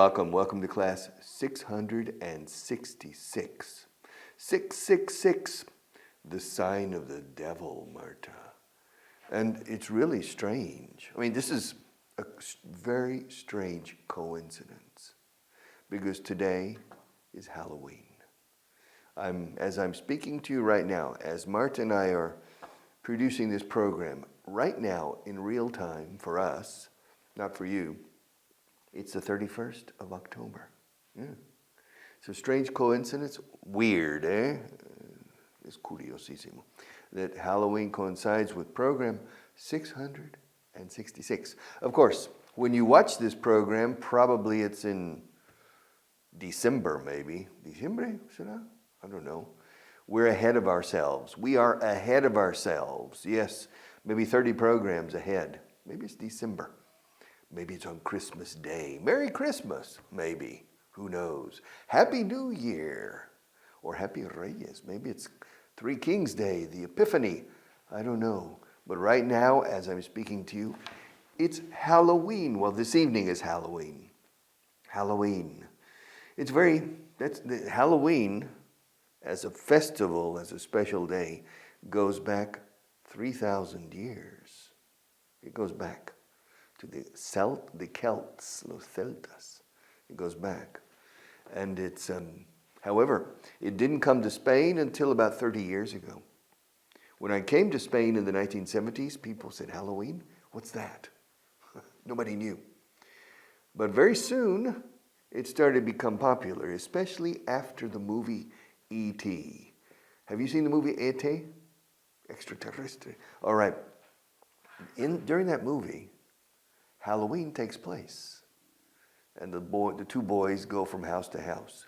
welcome. Welcome to class 666. 666, the sign of the devil, Marta. And it's really strange. I mean, this is a very strange coincidence because today is Halloween. As I'm speaking to you right now, as Marta and I are producing this program, right now in real time for us, not for you, it's the 31st of October. Yeah. It's a strange coincidence. Weird, eh? It's curiosísimo. That Halloween coincides with program 666. Of course, when you watch this program, probably it's in December, maybe. Diciembre, será? I don't know. We're ahead of ourselves. We are ahead of ourselves. Yes, maybe 30 programs ahead. Maybe it's December. Maybe it's on Christmas Day. Merry Christmas, maybe. Who knows? Happy New Year. Or Happy Reyes. Maybe it's Three Kings Day, the Epiphany. I don't know. But right now, as I'm speaking to you, it's Halloween. Well, this evening is Halloween. Halloween. Halloween as a festival, as a special day, goes back 3,000 years. It goes back to the Celts, los Celtas. It goes back. And it's, however, it didn't come to Spain until about 30 years ago. When I came to Spain in the 1970s, people said, Halloween? What's that? Nobody knew. But very soon, it started to become popular, especially after the movie E.T. Have you seen the movie E.T.? Extraterrestre. All right. During that movie, Halloween takes place. And the two boys go from house to house.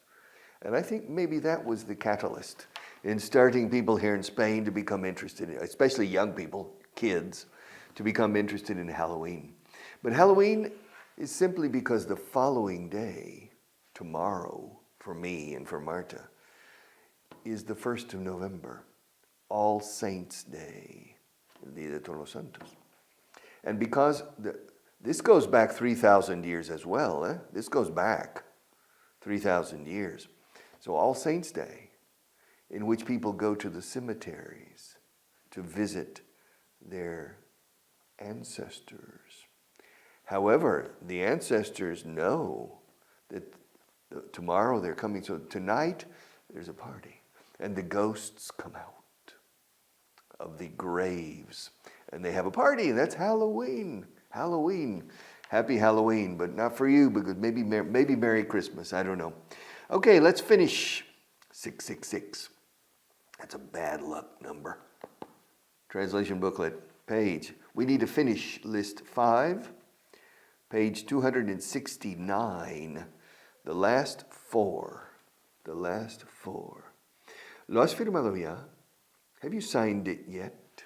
And I think maybe that was the catalyst in starting people here in Spain to become interested, especially young people, kids, to become interested in Halloween. But Halloween is simply because the following day, tomorrow, for me and for Marta, is the 1st of November, All Saints' Day, el Día de Todos los Santos. And because this goes back 3,000 years as well. Eh? This goes back 3,000 years. So All Saints' Day, in which people go to the cemeteries to visit their ancestors. However, the ancestors know that tomorrow they're coming. So tonight, there's a party. And the ghosts come out of the graves. And they have a party, and that's Halloween. Halloween. Happy Halloween, but not for you, because maybe Merry Christmas. I don't know. Okay, let's finish 666. That's a bad luck number. Translation booklet, page. We need to finish list 5, page 269. The last four. The last four. ¿Lo has firmado ya? Have you signed it yet?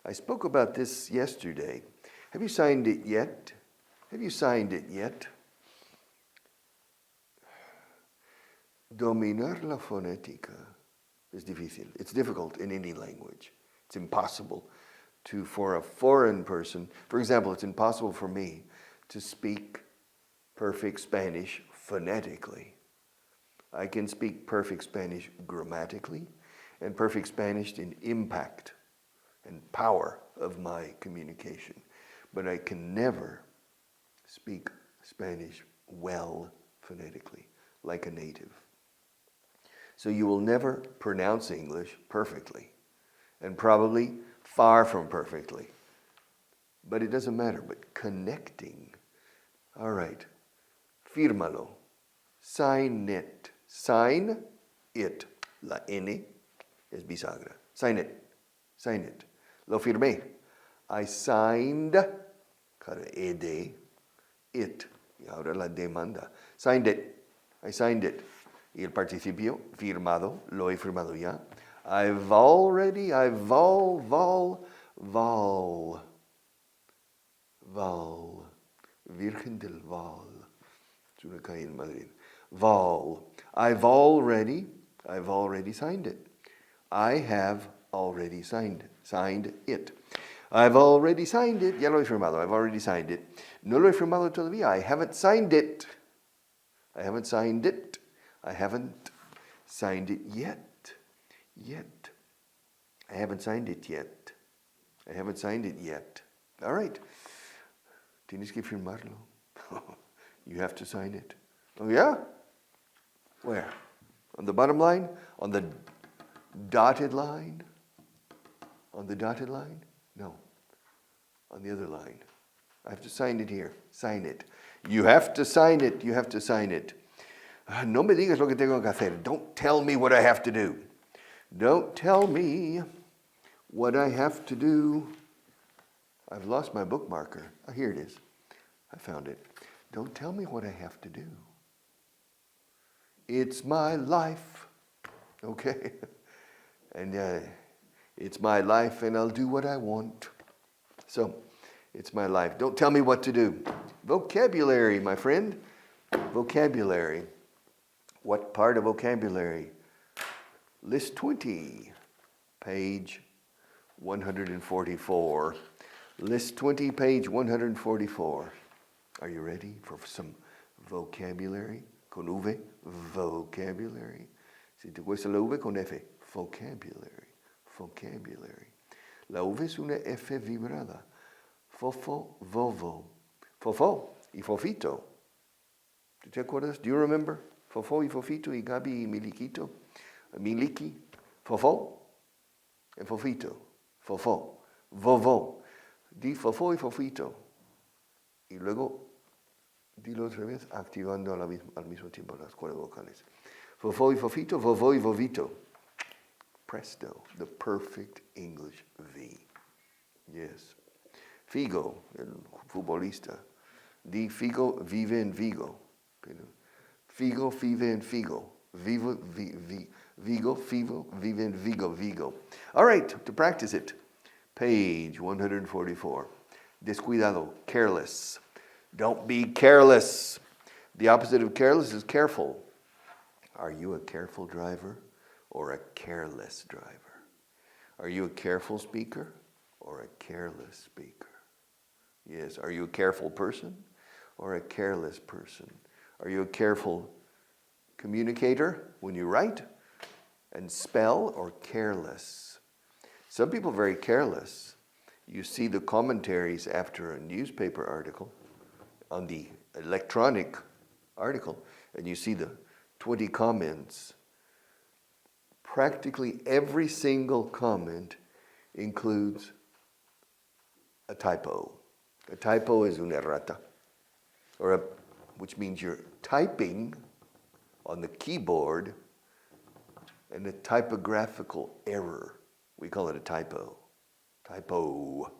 I spoke about this yesterday. Have you signed it yet? Have you signed it yet? Dominar la fonética es difícil. It's difficult in any language. It's impossible for a foreign person. For example, it's impossible for me to speak perfect Spanish phonetically. I can speak perfect Spanish grammatically and perfect Spanish in impact and power of my communication. But I can never speak Spanish well phonetically, like a native. So you will never pronounce English perfectly, and probably far from perfectly. But it doesn't matter, but connecting. All right, fírmalo, sign it. Sign it. La N es bisagra. Sign it. Sign it. Lo firmé. I signed, cara ed, it. Y ahora la demanda. Signed it. I signed it. Y el participio, firmado, lo he firmado ya. Val. Virgen del Val. Es una calle en Madrid. Val. I've already signed it. I have already signed it. I've already signed it. Ya lo he firmado. I've already signed it. No lo he firmado todavía. I haven't signed it. I haven't signed it. I haven't signed it yet. Yet. I haven't signed it yet. I haven't signed it yet. All right. Tienes que firmarlo. You have to sign it. Oh, yeah? Where? On the bottom line? On the dotted line? On the dotted line? No. On the other line. I have to sign it here. Sign it. You have to sign it. You have to sign it. No me digas lo que tengo que hacer. Don't tell me what I have to do. Don't tell me what I have to do. I've lost my bookmarker. Oh, here it is. I found it. Don't tell me what I have to do. It's my life. Okay? And it's my life and I'll do what I want. So, it's my life. Don't tell me what to do. Vocabulary, my friend. Vocabulary. What part of vocabulary? List 20, page 144. List 20, page 144. Are you ready for some vocabulary? Con V, vocabulary. Si te cuesta la V, con F, vocabulary. Vocabulary. La V es una F vibrada. Fofo, vovo. Fofo y fofito. ¿Te acuerdas? Do you remember? Fofo y fofito y Gabi y Miliquito. Miliki. Fofo and fofito. Fofo. Vovo. Di fofo y fofito. Y luego, dilo otra vez, activando al mismo tiempo las cuerdas vocales. Fofo y fofito, vovo y vovito. Presto. The perfect English V. Yes. Figo, el futbolista. Di Figo vive en Vigo. Figo vive en Figo. Vigo, Figo, vive en Vigo, Vigo. All right, to practice it. Page 144. Descuidado, careless. Don't be careless. The opposite of careless is careful. Are you a careful driver or a careless driver? Are you a careful speaker or a careless speaker? Yes. Are you a careful person or a careless person? Are you a careful communicator when you write and spell, or careless? Some people are very careless. You see the commentaries after a newspaper article on the electronic article, and you see the 20 comments. Practically every single comment includes a typo. A typo is una errata, which means you're typing on the keyboard and a typographical error. We call it a typo. Typo.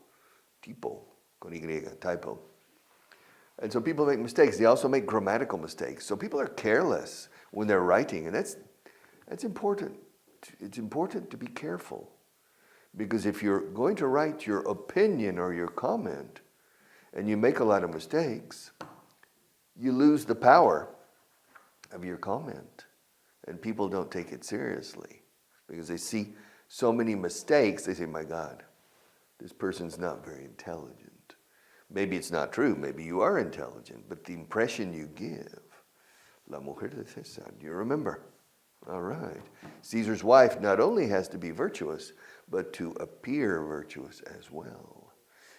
Tipo. Con Y. Typo. And so people make mistakes. They also make grammatical mistakes. So people are careless when they're writing. And that's important. It's important to be careful. Because if you're going to write your opinion or your comment and you make a lot of mistakes, you lose the power of your comment. And people don't take it seriously. Because they see so many mistakes, they say, my God, this person's not very intelligent. Maybe it's not true. Maybe you are intelligent. But the impression you give, La mujer de César, do you remember? All right. Caesar's wife not only has to be virtuous, but to appear virtuous as well.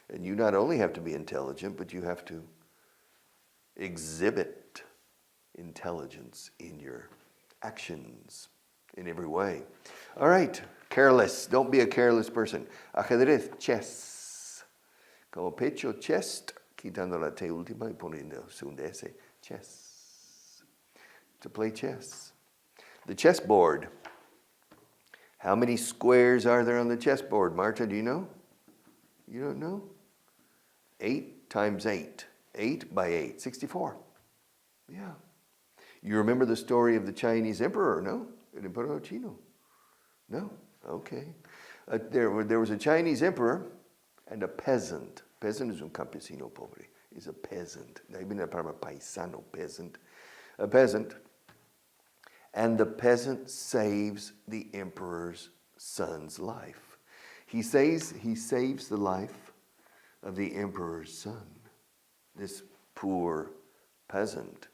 And you not only have to be intelligent, but you have to exhibit intelligence in your actions in every way. All right. Careless. Don't be a careless person. Ajedrez, chess. Como pecho, chest, quitando la T última y poniendo segunda S. Chess. To play chess. The chessboard. How many squares are there on the chessboard? Marta, do you know? You don't know? 8 times 8. 8 by 8. 64. Yeah. You remember the story of the Chinese emperor, no? El emperador chino. No? Okay. There was a Chinese emperor and a peasant. Peasant is un campesino pobre. He's a peasant. Ahí viene la palabra paisano, peasant. A peasant. And the peasant saves the emperor's son's life. He saves the life of the emperor's son. This poor peasant.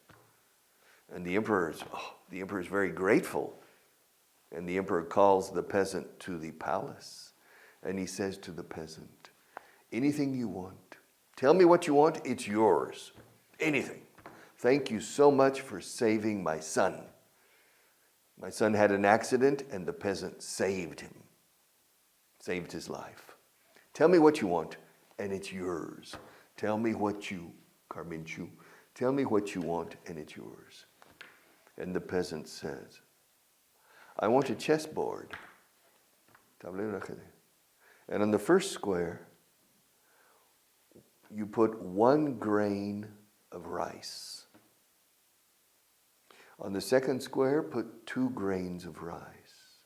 And the emperor is very grateful. And the emperor calls the peasant to the palace. And he says to the peasant, anything you want. Tell me what you want, it's yours. Anything. Thank you so much for saving my son. My son had an accident and the peasant saved him. Saved his life. Tell me what you want and it's yours. Tell me what you, Carmenchu, tell me what you want and it's yours. And the peasant says, I want a chessboard. And on the first square, you put 1 grain of rice. On the second square, put 2 grains of rice.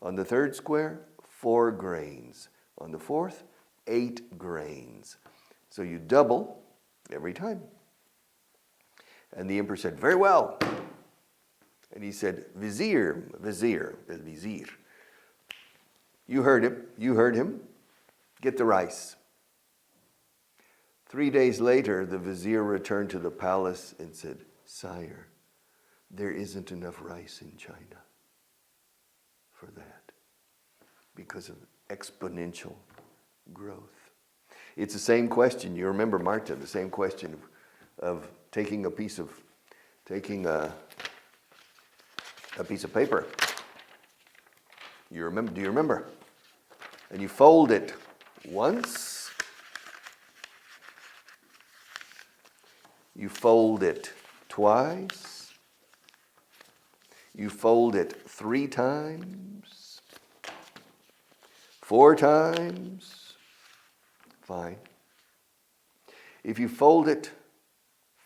On the third square, 4 grains. On the fourth, 8 grains. So you double every time. And the emperor said, very well. And he said, Vizier, el Vizier. You heard him. Get the rice. 3 days later, the Vizier returned to the palace and said, Sire, there isn't enough rice in China for that because of exponential growth. It's the same question. You remember, Marta, the same question of taking a piece of paper. You remember? Do you remember? And you fold it once. You fold it twice. You fold it 3 times. 4 times. Fine. If you fold it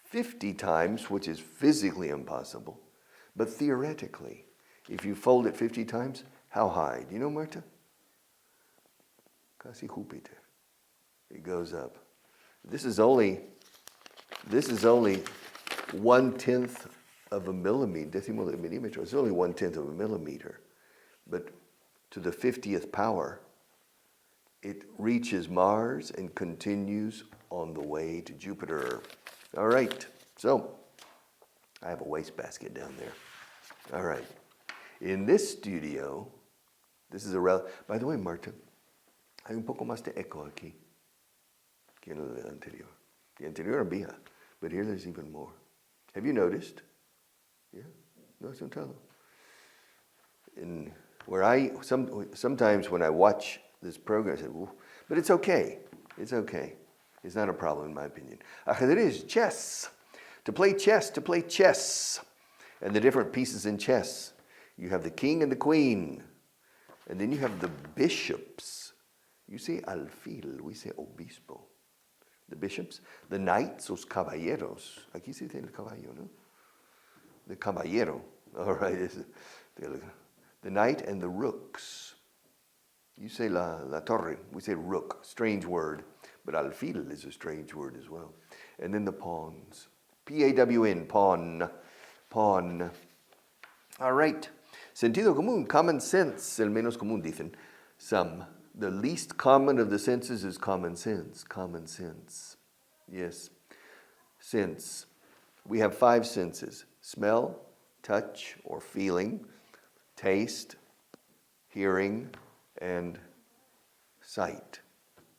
50 times, which is physically impossible, but theoretically, if you fold it 50 times, how high? Do you know, Marta? Casi Jupiter. It goes up. This is only 1/10 of a millimeter, decimo de milímetro. It's only 1/10 of a millimeter. But to the 50th power, it reaches Mars and continues on the way to Jupiter. All right, so I have a wastebasket down there. All right. In this studio, this is by the way, Marta, hay un poco más de eco aquí que en el anterior. The anterior había, but here there's even more. Have you noticed? Yeah, no, it's todo. Sometimes when I watch this program, I say, but it's okay. It's okay. It's not a problem in my opinion. Ajedrez, chess. To play chess. And the different pieces in chess. You have the king and the queen. And then you have the bishops. You say alfil, we say obispo. The bishops, the knights, los caballeros. Aquí se dice el caballo, no? The caballero. All right. The knight and the rooks. You say la torre, we say rook. Strange word. But alfil is a strange word as well. And then the pawns. P-A-W-N, pawn. Pawn. All right. Sentido común, common sense, el menos común, dicen some. The least common of the senses is common sense. Common sense. Yes. Sense. We have 5 senses. Smell, touch or feeling, taste, hearing, and sight,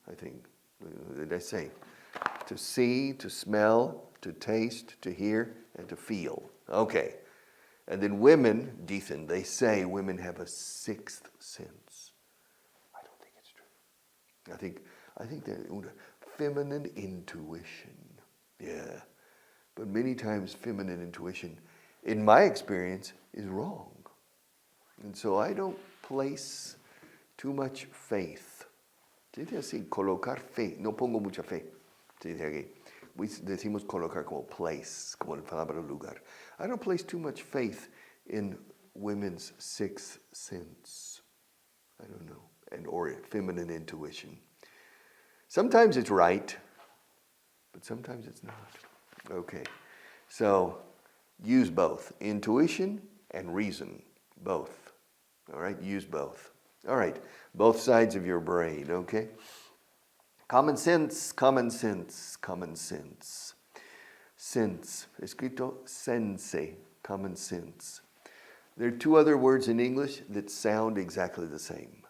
I think. What did I say? To see, to smell, to taste, to hear, and to feel. Okay. And then women, dicen, they say women have a 6th sense. I don't think it's true. I think they're feminine intuition. Yeah. But many times feminine intuition, in my experience, is wrong. And so I don't place too much faith. Se dice así, colocar fe. No pongo mucha fe. Se dice aquí. Decimos colocar como place, como la palabra lugar. I don't place too much faith in women's 6th sense. I don't know. Or feminine intuition. Sometimes it's right, but sometimes it's not. Okay. So use both. Intuition and reason. Both. All right? Use both. All right. Both sides of your brain, okay? Common sense, common sense, common sense. Sense, escrito sense, common sense. There are two other words in English that sound exactly the same.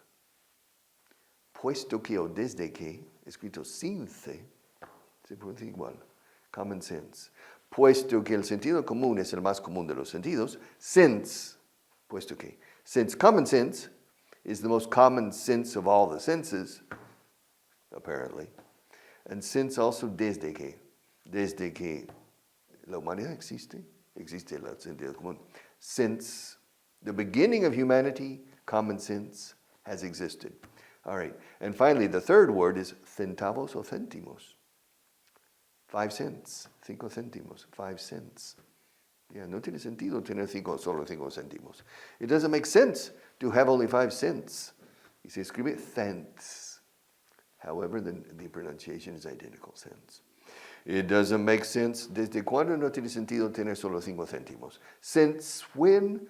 Puesto que o desde que, escrito since, se pronuncia igual. Common sense. Puesto que el sentido común es el más común de los sentidos, since, puesto que. Since common sense is the most common sense of all the senses, apparently. And since also desde que la humanidad existe el sentido común. Since the beginning of humanity, common sense has existed. All right. And finally, the third word is centavos o céntimos. 5 cents, 5 céntimos, 5 cents. Yeah, no tiene sentido tener solo 5 céntimos. It doesn't make sense to have only 5 cents. Y se escribe cents. However, the pronunciation is identical, cents. It doesn't make sense. ¿Desde cuándo no tiene sentido tener solo 5 céntimos? Since when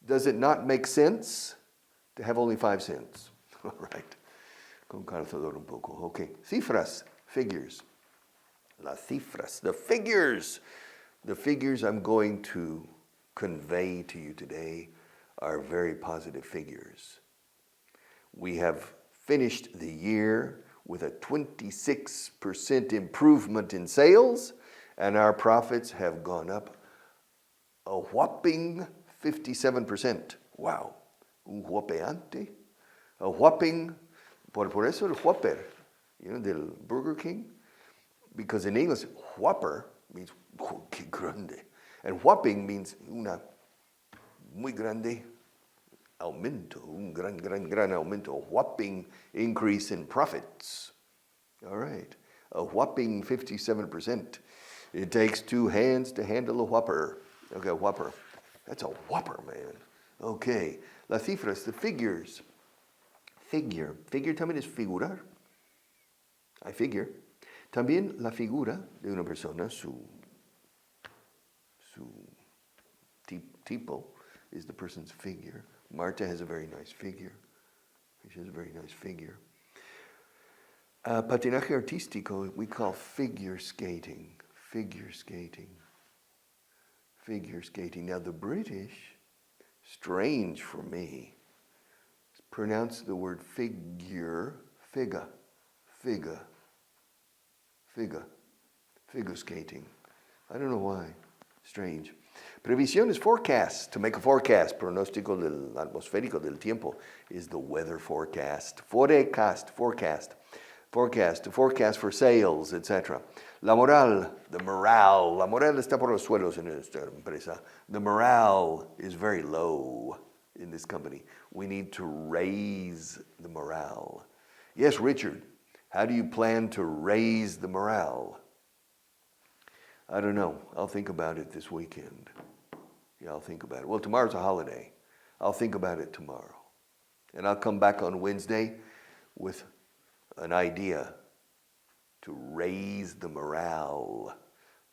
does it not make sense to have only 5 cents? All right. Con calzador un poco. Okay. Cifras, figures. Las cifras, the figures. The figures I'm going to convey to you today are very positive figures. We have finished the year with a 26% improvement in sales, and our profits have gone up a whopping 57%. Wow. Un whopeante. A whopping, por eso el Whopper, del Burger King. Because in English, Whopper means, oh, qué grande. And whopping means una muy grande aumento, un gran aumento, a whopping increase in profits. All right, a whopping 57%. It takes 2 hands to handle a Whopper. Okay, a Whopper. That's a Whopper, man. Okay, las cifras, the figures. Figure también es figurar. I figure. También la figura de una persona, su tipo, is the person's figure. Marta has a very nice figure. She has a very nice figure. Patinaje artístico we call figure skating. Figure skating. Figure skating. Now the British, strange for me, pronounce the word figure, figure skating. I don't know why. Strange. Previsión is forecast. To make a forecast, pronóstico del atmosférico del tiempo is the weather forecast. Forecast. To forecast for sales, etc. La moral, the morale. La moral está por los suelos en esta empresa. The morale is very low in this company. We need to raise the morale. Yes, Richard, how do you plan to raise the morale? I don't know. I'll think about it this weekend. Yeah, I'll think about it. Well, tomorrow's a holiday. I'll think about it tomorrow. And I'll come back on Wednesday with an idea to raise the morale.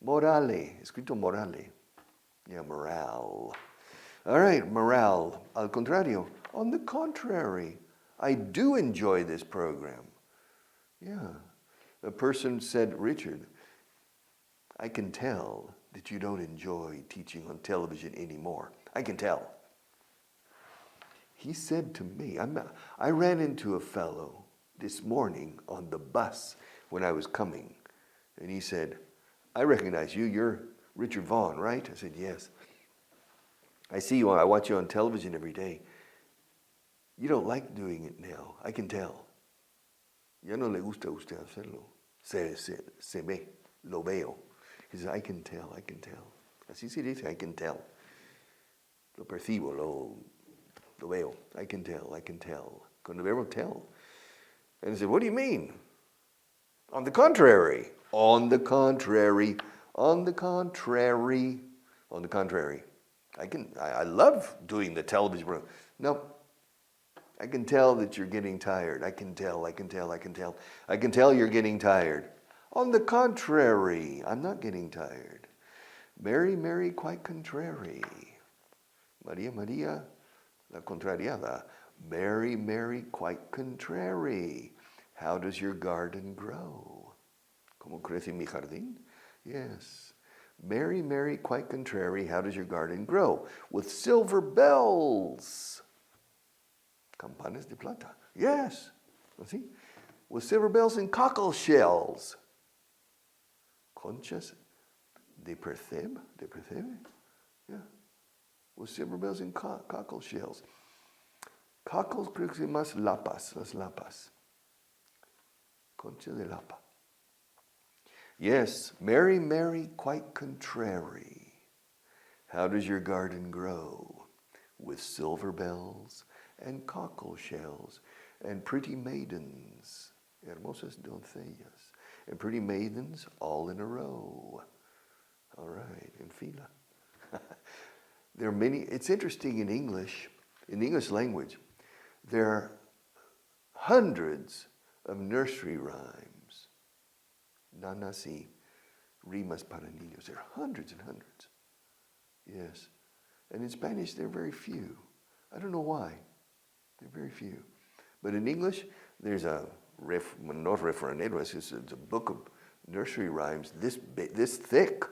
Morale, escrito morale. Yeah, morale. All right, morale. Al contrario. On the contrary, I do enjoy this program. Yeah. A person said, Richard, I can tell that you don't enjoy teaching on television anymore. I can tell. He said to me, I ran into a fellow this morning on the bus when I was coming. And he said, I recognize you. You're Richard Vaughan, right? I said, yes. I see you. I watch you on television every day. You don't like doing it now. I can tell. Ya no le gusta a usted hacerlo. Se ve, lo veo. He says, I can tell. Así se dice, I can tell. Lo percibo, lo veo. I can tell. Con el verbo tell. And I said, what do you mean? On the contrary. I love doing the television program. No. I can tell that you're getting tired. I can tell you're getting tired. On the contrary, I'm not getting tired. Mary, quite contrary. María, la contrariada. Mary, quite contrary. How does your garden grow? ¿Cómo crece mi jardín? Yes. Mary, Mary, quite contrary, how does your garden grow? With silver bells. Campanas de plata. Yes. See? With silver bells and cockle shells. Conchas de percebe. De percebe? Yeah. With silver bells and cockle shells. Cockles creo que más lapas. Las lapas. Concha de lapa. Yes, Mary, Mary, quite contrary. How does your garden grow? With silver bells and cockle shells and pretty maidens, hermosas doncellas, and pretty maidens all in a row. All right, in fila. There are many, it's interesting in English, in the English language, there are hundreds of nursery rhymes. Nanasi, rimas para niños. There are hundreds and hundreds. Yes. And in Spanish, there are very few. I don't know why. There are very few. But in English, there's a, not refraneros, it's a book of nursery rhymes this thick.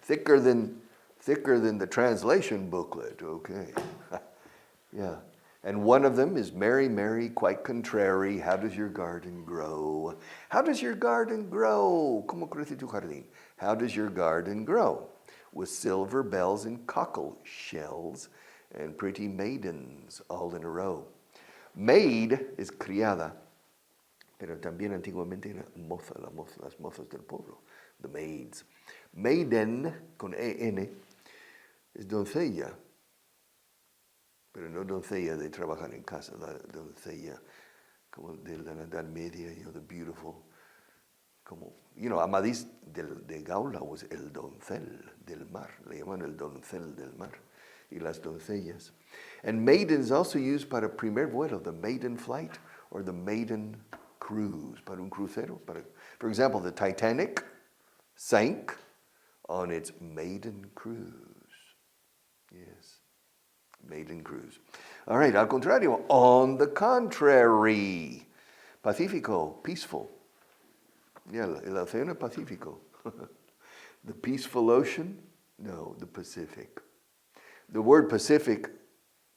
Thicker than the translation booklet. Okay. Yeah. And one of them is Mary, Mary, quite contrary, how does your garden grow? How does your garden grow? ¿Cómo crece tu jardín? How does your garden grow? With silver bells and cockle shells and pretty maidens all in a row. Maid is criada, pero también antiguamente era moza, las mozas del pueblo, the maids. Maiden, con E-N, es doncella. Pero no doncella de trabajar en casa, la doncella como de la Edad Media, the beautiful, como, Amadís de Gaula was el doncel del mar, le llaman el doncel del mar, y las doncellas. And maiden is also used para primer vuelo, the maiden flight, or the maiden cruise, para un crucero. For example, the Titanic sank on its maiden cruise. Yes. Maiden cruise. All right, al contrario, on the contrary. Pacífico, peaceful. Yeah, el océano Pacífico. The peaceful ocean? No, the Pacific. The word Pacific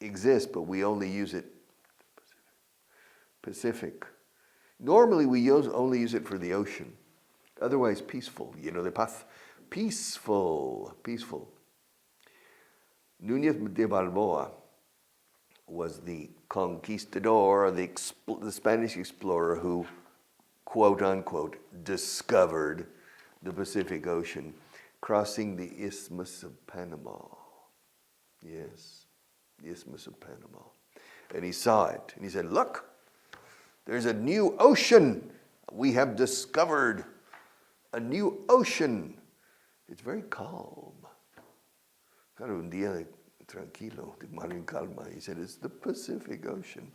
exists, but we only use it. Pacific. Normally we only use it for the ocean. Otherwise, peaceful. The paz. Peaceful. Peaceful. Núñez de Balboa was the conquistador, the Spanish explorer who, quote unquote, discovered the Pacific Ocean, crossing the Isthmus of Panama. Yes, the Isthmus of Panama. And he saw it, and he said, look, there's a new ocean. We have discovered a new ocean. It's very calm. Kind of un día tranquilo, de mar en calma. He said, it's the Pacific Ocean.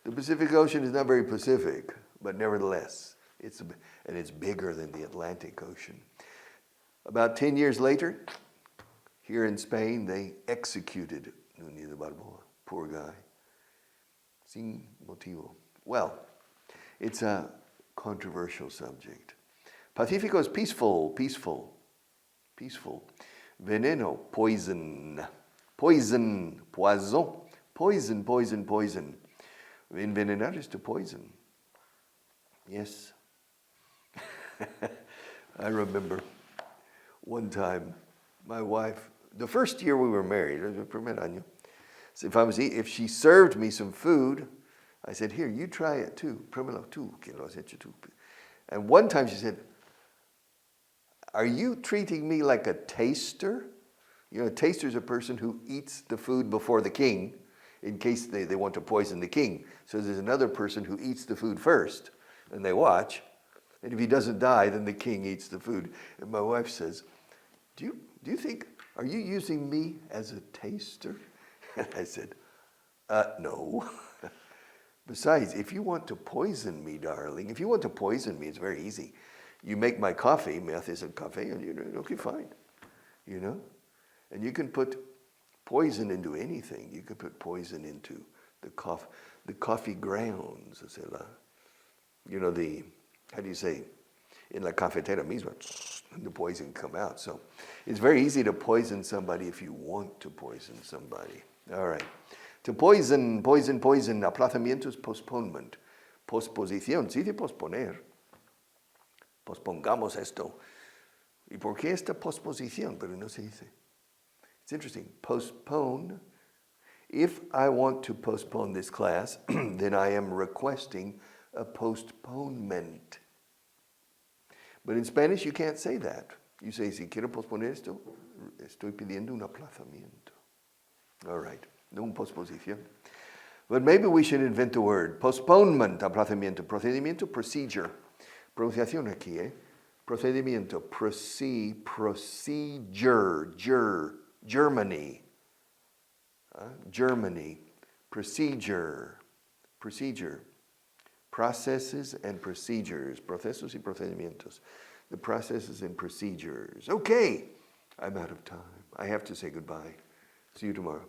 The Pacific Ocean is not very Pacific, but nevertheless, it's bigger than the Atlantic Ocean. About 10 years later, here in Spain, they executed Núñez de Balboa. Poor guy. Sin motivo. Well, it's a controversial subject. Pacífico is peaceful, peaceful, peaceful. Veneno, poison. Poison, poison. Poison, poison, poison. Envenenar is to poison. Yes. I remember one time, my wife, the first year we were married, el primer año, so if she served me some food, I said, here, you try it too. Pruébalo tú, que lo has hecho tú. And one time she said, are you treating me like a taster? A taster is a person who eats the food before the king in case they want to poison the king. So there's another person who eats the food first, and they watch. And if he doesn't die, then the king eats the food. And my wife says, do you think, are you using me as a taster? And I said, no. Besides, if you want to poison me, darling, if you want to poison me, it's very easy. You make my coffee, me haces el café, and okay, fine. And you can put poison into anything. You could put poison into the coffee grounds. How do you say? in la cafetera misma, and the poison come out. So it's very easy to poison somebody if you want to poison somebody. All right. To poison, aplazamiento es postponement. Posposición, sí de posponer. Pospongamos esto. ¿Y por qué esta posposición? Pero no se dice. It's interesting. Postpone. If I want to postpone this class, then I am requesting a postponement. But in Spanish, you can't say that. You say, si quiero posponer esto, estoy pidiendo un aplazamiento. All right, no un posposición. But maybe we should invent a word. Postponement, aplazamiento, procedimiento, procedure. Pronunciación aquí, Procedimiento, procedure, Germany. Germany, procedure. Processes and procedures, procesos y procedimientos. The processes and procedures. Okay, I'm out of time. I have to say goodbye. See you tomorrow.